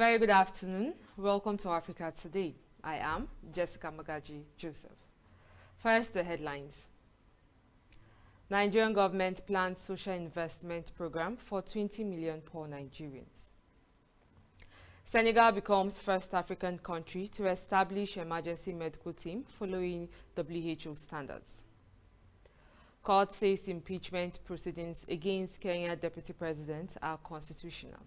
very good afternoon. Welcome to Africa Today. I am Jessica Magaji Joseph. First, the headlines. Nigerian government plans social investment program for 20 million poor Nigerians. Senegal becomes first African country to establish emergency medical team following WHO standards. Court says impeachment proceedings against Kenya Deputy President are constitutional.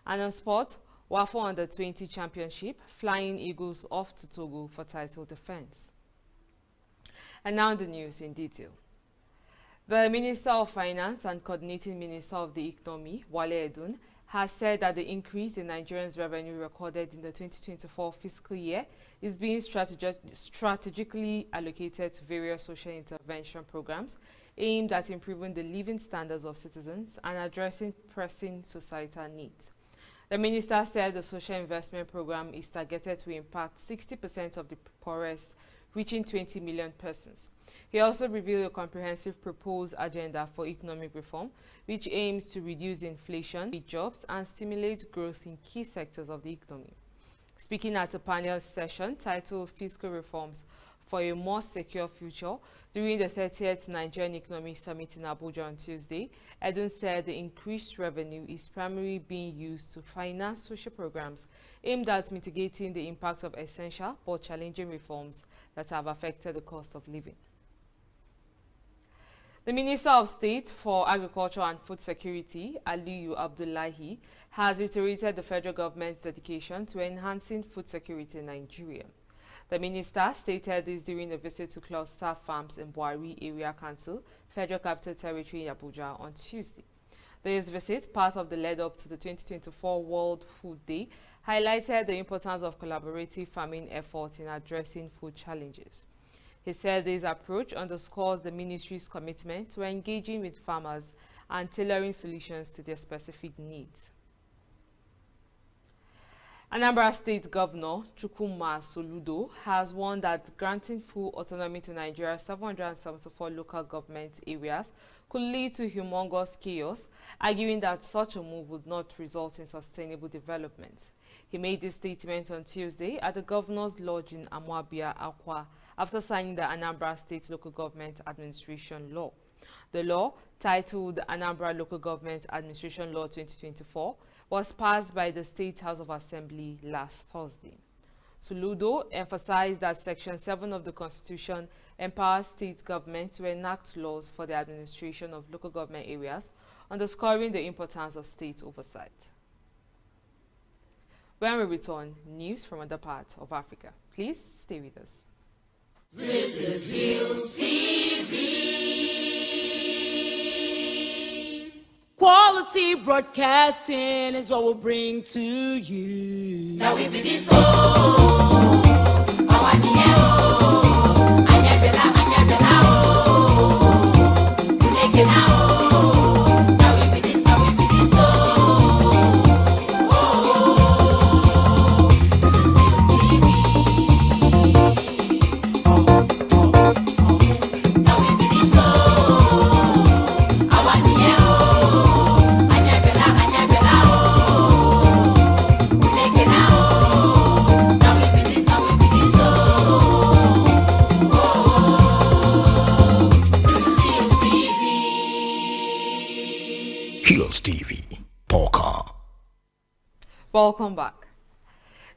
And on sport, WAFO Under-20 Championship, Flying Eagles off to Togo for title defense. And now the news in detail. The Minister of Finance and Coordinating Minister of the Economy, Wale Edun, has said that the increase in Nigerians' revenue recorded in the 2024 fiscal year is being strategically allocated to various social intervention programs aimed at improving the living standards of citizens and addressing pressing societal needs. The minister said the social investment program is targeted to impact 60% of the poorest, reaching 20 million persons. He also revealed a comprehensive proposed agenda for economic reform, which aims to reduce inflation, create jobs, and stimulate growth in key sectors of the economy. Speaking at a panel session titled Fiscal Reforms for a More Secure Future during the 30th Nigerian Economic Summit in Abuja on Tuesday, Edun said the increased revenue is primarily being used to finance social programs aimed at mitigating the impact of essential but challenging reforms that have affected the cost of living. The Minister of State for Agriculture and Food Security, Aliyu Abdullahi, has reiterated the federal government's dedication to enhancing food security in Nigeria. The minister stated this during a visit to cluster farms in Buhari Area Council, Federal Capital Territory in Abuja on Tuesday. This visit, part of the lead-up to the 2024 World Food Day, highlighted the importance of collaborative farming efforts in addressing food challenges. He said this approach underscores the ministry's commitment to engaging with farmers and tailoring solutions to their specific needs. Anambra State Governor Chukwuma Soludo has warned that granting full autonomy to Nigeria's 774 local government areas could lead to humongous chaos, arguing that such a move would not result in sustainable development. He made this statement on Tuesday at the Governor's Lodge in Amwabia, Akwa, after signing the Anambra State Local Government Administration Law. The law, titled Anambra Local Government Administration Law 2024, was passed by the State House of Assembly last Thursday. Soludo emphasized that Section 7 of the Constitution empowers state government to enact laws for the administration of local government areas, underscoring the importance of state oversight. When we return, news from other parts of Africa. Please stay with us. This is Hillstv. Quality broadcasting is what we'll bring to you. Now we be this Hillstv, Polka. Welcome back.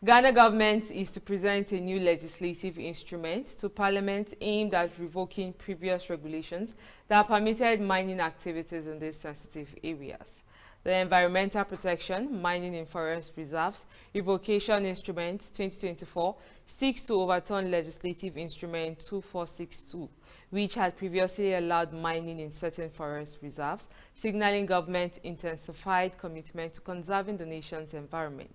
Ghana government is to present a new legislative instrument to Parliament aimed at revoking previous regulations that permitted mining activities in these sensitive areas. The Environmental Protection, Mining in Forest Reserves, Revocation Instrument 2024 seeks to overturn Legislative Instrument 2462, which had previously allowed mining in certain forest reserves, signaling government's intensified commitment to conserving the nation's environment.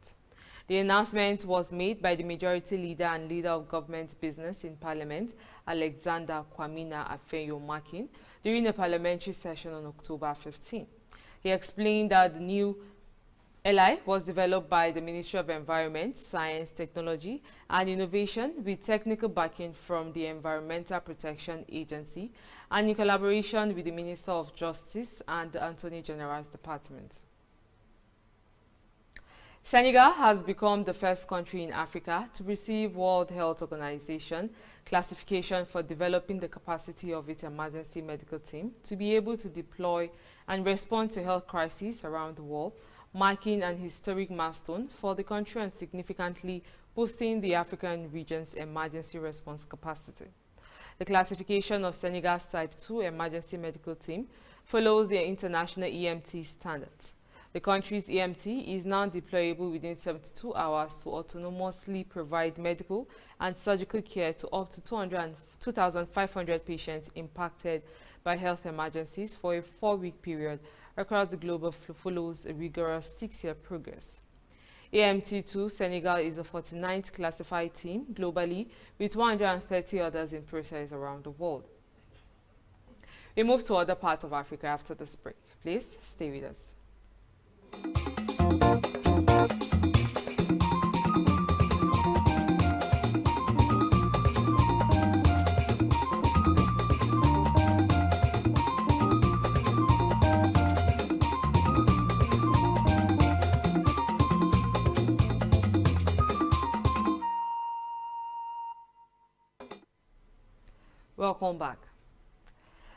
The announcement was made by the majority leader and leader of government business in Parliament, Alexander Kwamina Afenyo-Makin, during a parliamentary session on October 15. He explained that the new LI was developed by the Ministry of Environment, Science, Technology and Innovation with technical backing from the Environmental Protection Agency and in collaboration with the Minister of Justice and the Attorney General's Department. Senegal has become the first country in Africa to receive World Health Organization classification for developing the capacity of its emergency medical team to be able to deploy and respond to health crises around the world, marking an historic milestone for the country and significantly boosting the African region's emergency response capacity. The classification of Senegal's Type 2 emergency medical team follows the international EMT standards. The country's EMT is now deployable within 72 hours to autonomously provide medical and surgical care to up to 2,500 patients impacted by health emergencies for a 4-week period across the globe. Follows a rigorous 6-year progress. EMT2 Senegal is the 49th classified team globally, with 130 others in process around the world. We move to other parts of Africa after this break. Please stay with us. Welcome back.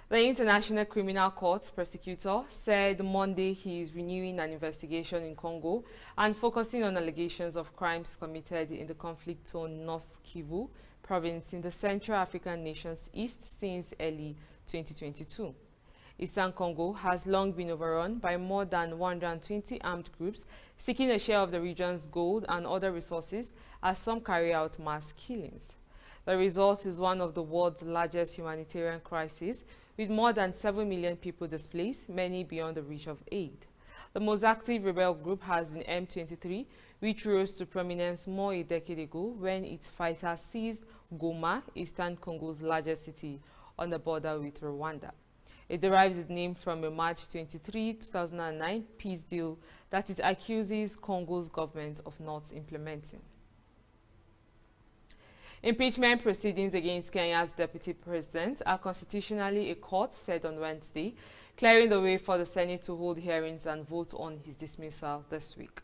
The International Criminal Court prosecutor said Monday he is renewing an investigation in Congo and focusing on allegations of crimes committed in the conflict-torn North Kivu province in the Central African nation's east since early 2022. Eastern Congo has long been overrun by more than 120 armed groups seeking a share of the region's gold and other resources as some carry out mass killings. The result is one of the world's largest humanitarian crises, with more than 7 million people displaced, many beyond the reach of aid. The most active rebel group has been M23, which rose to prominence more a decade ago when its fighters seized Goma, Eastern Congo's largest city, on the border with Rwanda. It derives its name from a March 23, 2009 peace deal that it accuses Congo's government of not implementing. Impeachment proceedings against Kenya's deputy president are constitutionally, a court said on Wednesday, clearing the way for the Senate to hold hearings and vote on his dismissal this week.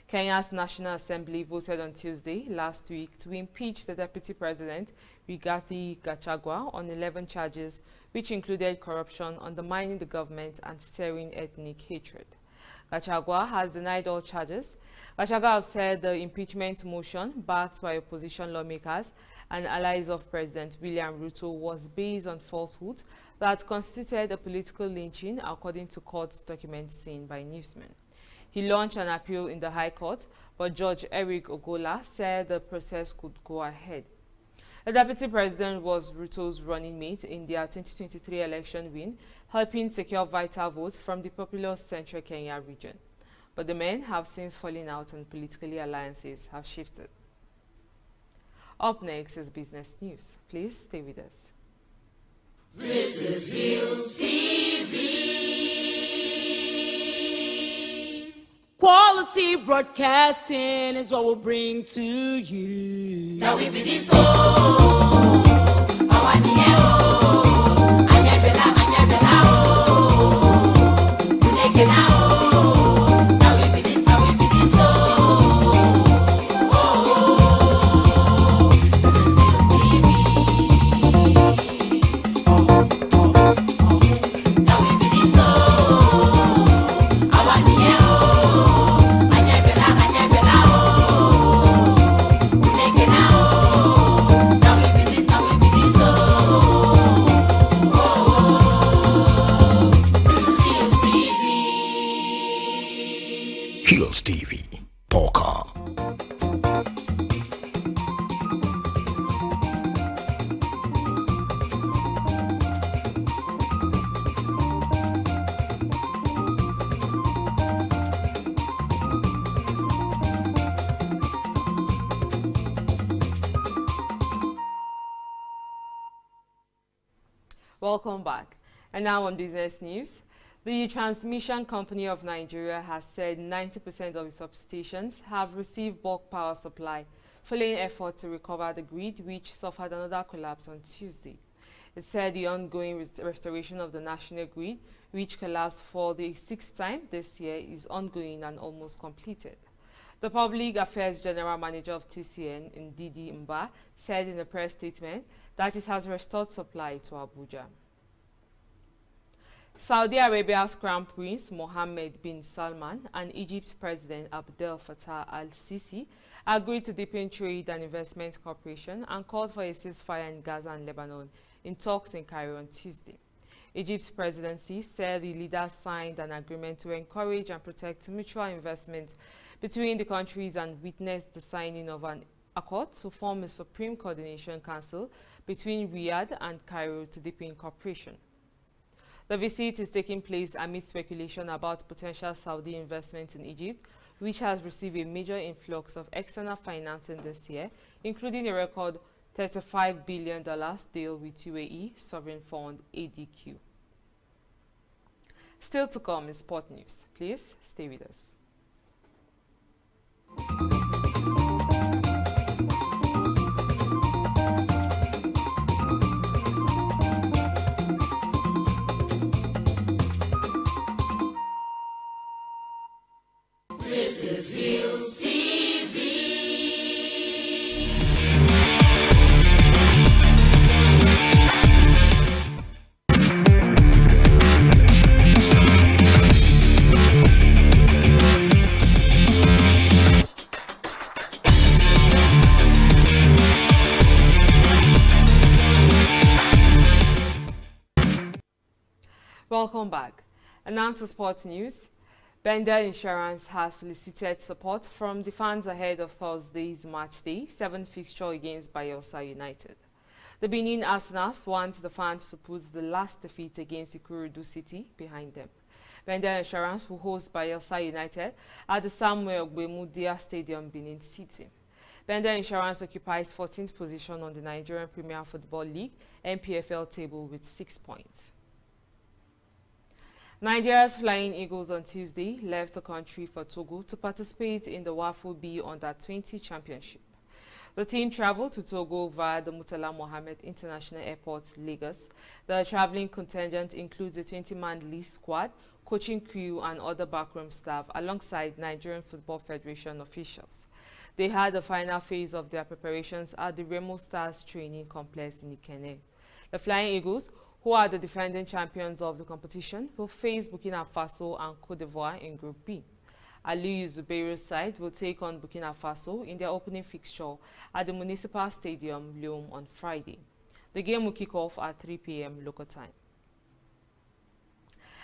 Kenya's National Assembly voted on Tuesday last week to impeach the deputy president, Rigathi Gachagua, on 11 charges, which included corruption, undermining the government, and stirring ethnic hatred. Gachagua has denied all charges. Gachagua said the impeachment motion, backed by opposition lawmakers and allies of President William Ruto, was based on falsehoods that constituted a political lynching, according to court documents seen by newsmen. He launched an appeal in the High Court, but Judge Eric Ogola said the process could go ahead. The deputy president was Ruto's running mate in their 2023 election win, helping secure vital votes from the populous Central Kenya region. But the men have since fallen out and political alliances have shifted. Up next is business news. Please stay with us. This is Hillstv. Quality broadcasting is what we'll bring to you. Now we be this Hillstv, Poker. Welcome back. And now on business news. The Transmission Company of Nigeria has said 90% of its substations have received bulk power supply, following efforts to recover the grid, which suffered another collapse on Tuesday. It said the ongoing restoration of the national grid, which collapsed for the 6th time this year, is ongoing and almost completed. The Public Affairs General Manager of TCN, Ndidi Mba, said in a press statement that it has restored supply to Abuja. Saudi Arabia's Crown Prince Mohammed bin Salman and Egypt's President Abdel Fattah al-Sisi agreed to deepen trade and investment cooperation and called for a ceasefire in Gaza and Lebanon in talks in Cairo on Tuesday. Egypt's presidency said the leaders signed an agreement to encourage and protect mutual investment between the countries and witnessed the signing of an accord to form a Supreme Coordination Council between Riyadh and Cairo to deepen cooperation. The visit is taking place amid speculation about potential Saudi investment in Egypt, which has received a major influx of external financing this year, including a record $35 billion deal with UAE Sovereign Fund ADQ. Still to come in sport news. Please stay with us. This is Hillstv. Welcome back. And now to sports news. Bender Insurance has solicited support from the fans ahead of Thursday's match day 7 fixture against Bayelsa United. The Benin Arsenals want the fans to put the last defeat against Ikorodu City behind them. Bender Insurance will host Bayelsa United at the Samuel Ogbemudia Stadium, Benin City. Bender Insurance occupies 14th position on the Nigerian Premier Football League (NPFL) table with 6 points. Nigeria's Flying Eagles on Tuesday left the country for Togo to participate in the WAFU B Under-20 Championship. The team traveled to Togo via the Murtala Mohammed International Airport, Lagos. The traveling contingent includes a 20-man lead squad, coaching crew and other backroom staff alongside Nigerian Football Federation officials. They had the final phase of their preparations at the Remo Stars training complex in Ikenne. The Flying Eagles, who are the defending champions of the competition, will face Burkina Faso and Côte d'Ivoire in Group B. Aliyu Zubairu's side will take on Burkina Faso in their opening fixture at the Municipal Stadium, Lyon, on Friday. The game will kick off at 3 p.m. local time.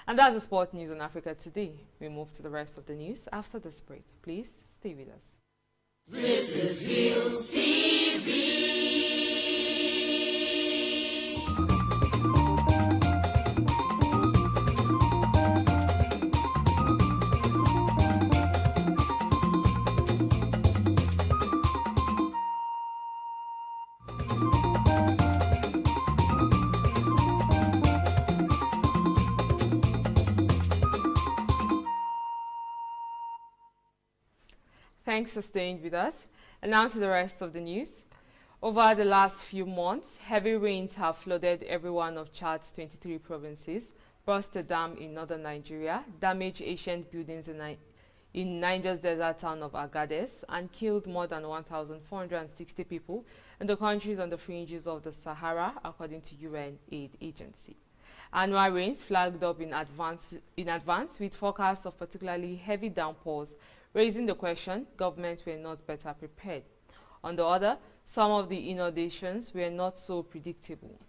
And that's the sport news on Africa Today. We move to the rest of the news after this break. Please stay with us. This is Hillstv. Thanks for staying with us. And now to the rest of the news. Over the last few months, heavy rains have flooded every one of Chad's 23 provinces, burst a dam in northern Nigeria, damaged ancient buildings in Niger's desert town of Agadez, and killed more than 1,460 people in the countries on the fringes of the Sahara, according to UN aid agency. Annual rains flagged up in advance with forecasts of particularly heavy downpours, raising the question governments were not better prepared. On the other, some of the inundations were not so predictable.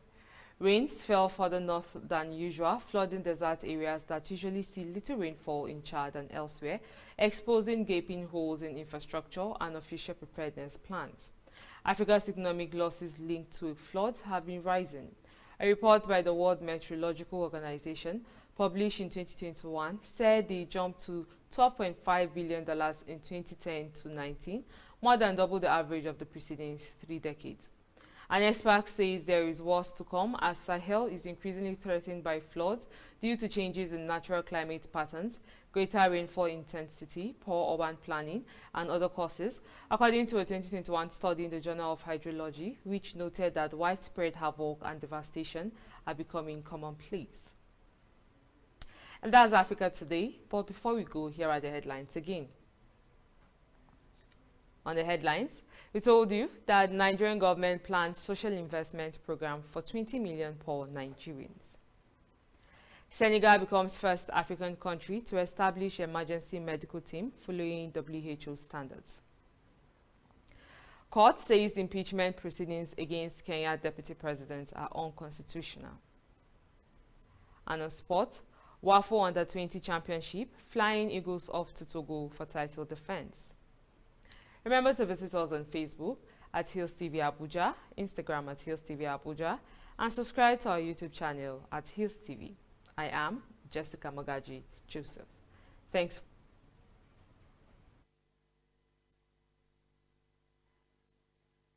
Rains fell further north than usual, flooding desert areas that usually see little rainfall in Chad and elsewhere, exposing gaping holes in infrastructure and official preparedness plans. Africa's economic losses linked to floods have been rising. A report by the World Meteorological Organization, published in 2021, said they jumped to $12.5 billion in 2010 to 19, more than double the average of the preceding 3 decades. An expert says there is worse to come as Sahel is increasingly threatened by floods due to changes in natural climate patterns, greater rainfall intensity, poor urban planning, and other causes, according to a 2021 study in the Journal of Hydrology, which noted that widespread havoc and devastation are becoming commonplace. And that's Africa Today, but before we go, here are the headlines again. On the headlines, we told you that Nigerian government plans social investment program for 20 million poor Nigerians. Senegal becomes first African country to establish emergency medical team following WHO standards. Court says the impeachment proceedings against Kenya Deputy President are unconstitutional. And on sport, WAFO Under-20 Championship, Flying Eagles off to Togo for title defense. Remember to visit us on Facebook at Hillstv Abuja, Instagram at Hillstv Abuja, and subscribe to our YouTube channel at Hillstv. I am Jessica Magaji Joseph. Thanks.